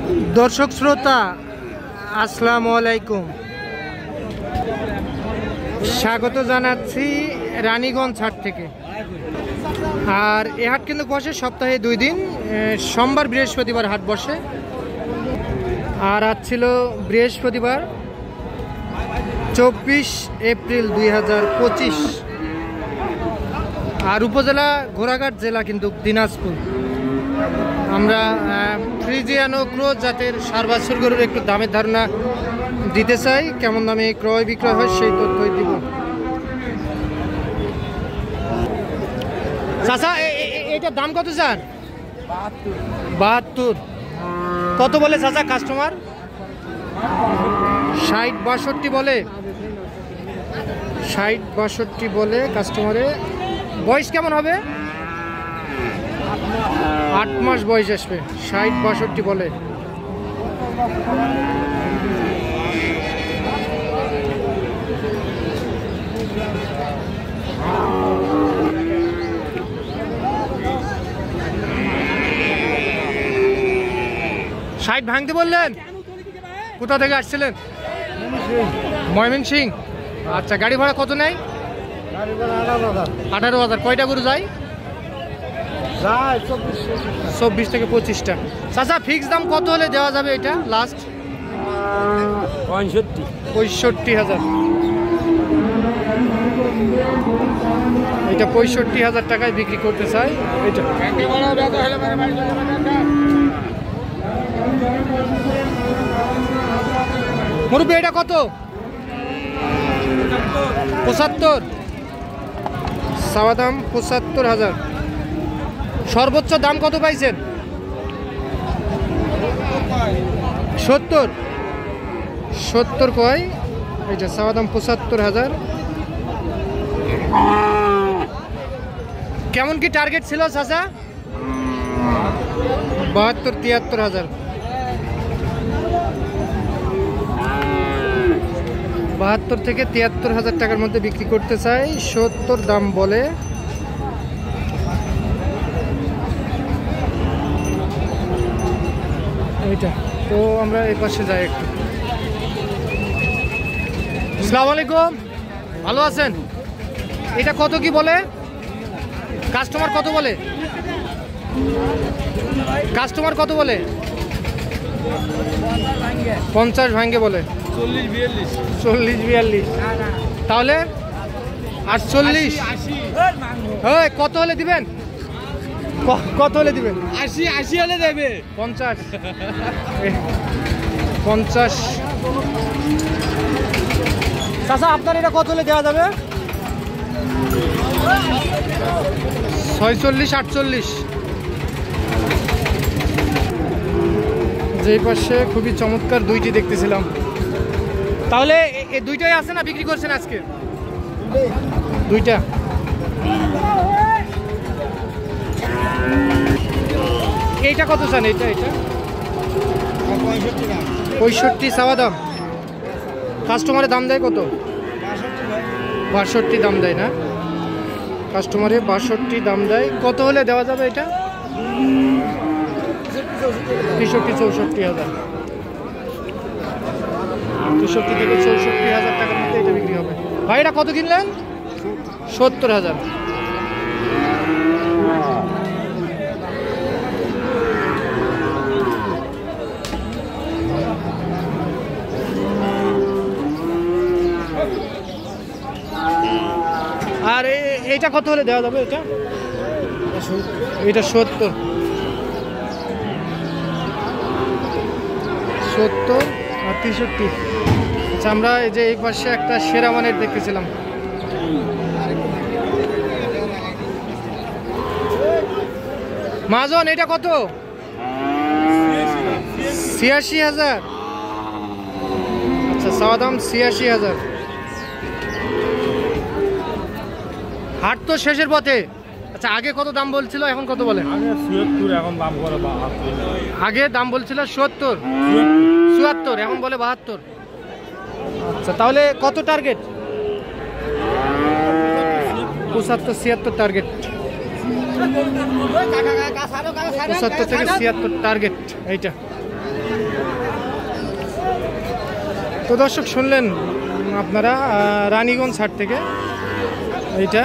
দর্শক শ্রোতা আসসালামু আলাইকুম, স্বাগত জানাচ্ছি রানীগঞ্জ হাট থেকে। আর এ হাট কিন্তু বসে সপ্তাহে 2 দিন, সোমবার বৃহস্পতিবার হাট বসে। আর আজ ছিল বৃহস্পতিবার 24 এপ্রিল 2025। আর উপজেলা ঘোড়াঘাট, জেলা কিন্তু দিনাজপুর। আমরা ফ্রিজিয়ানো ক্রোজ জাতের সার বাছুর গরুর একটু দামের ধারণা দিতে চাই, কেমন দামে ক্রয় বিক্রয় হয় সেই তথ্যই দিব। চাচা, এইটার দাম কত স্যার? 72। কত বলে চাচা কাস্টমার? 60-62 বলে। 60-62 বলে কাস্টমারে। বয়স কেমন হবে? 8 মাস বয়স আসবে। 60-62 বলে। ষাট ভাঙতে বললেন? কোথা থেকে আসছিলেন? ময়মনসিংহ। আচ্ছা, গাড়ি ভাড়া কত নেয়? 18,000। কয়টা গরু যায়? 24 থেকে 25টা। চাচা, ফিক্স দাম কত হলে দেওয়া যাবে এটা লাস্ট? 65,000। এটা 65,000 টাকায় বিক্রি করতে চাই। এটা মুরব্বী, এটা কত? 75। চাওয়া দাম 75,000। সর্বোচ্চ দাম কত পাইছেন? 70 কয়? এইটা চাওয়া দাম 75,000। কেমন কি টার্গেট ছিল চাচা? 72-73,000। 72 থেকে 73,000 টাকার মধ্যে বিক্রি করতে চাই। 70 দাম বলে। এইটা তো আমরা এই পাশে যাই একটু। আসসালামু আলাইকুম, ভালো আছেন? এটা কত কি বলে কাস্টমার? কত বলে কাস্টমার? কত বলে? 50 ভাঙ্গে বলে। 40-42। তাহলে 48। কত হলে দিবেন? কত হলে দিবেন? 80 হলে দেবে। 50। চাচা, আপনার এটা কত হলে দেওয়া যাবে? 46-48। যে পাশে খুবই চমৎকার দুইটি দেখতেছিলাম। তাহলে এই দুইটাই আছে না বিক্রি করছেন আজকে? দুইটা। এইটা কত চান? এটা 65 চাওয়া দাম। কাস্টমারের দাম দেয় কত? 62 দাম দেয় না? কাস্টমারে 62 দাম দেয়। কত হলে দেওয়া যাবে এটা? 63-64,000। 63 থেকে 64,000 টাকার মধ্যে এটা বিক্রি হবে। ভাই, এটা কত কিনলেন? 70,000। আর এইটা কত হলে দেওয়া যাবে? এটা 70 আর 63। আচ্ছা, আমরা এই যে এই পাশে একটা সেরা মানের দেখতেছিলাম। মাজন, এটা কত? 86,000। আচ্ছা, চাওয়া দাম 86,000। হাট তো শেষের পথে। আচ্ছা, আগে কত দাম বলছিল, এখন কত বলে? আগে দাম বলছিল 70-74, এখন বলে 72। আচ্ছা, তাহলে কত টার্গেট? 75-76 টার্গেট। 75 থেকে 76 টার্গেট এইটা। তো দর্শক শুনলেন আপনারা রানীগঞ্জ হাট থেকে এইটা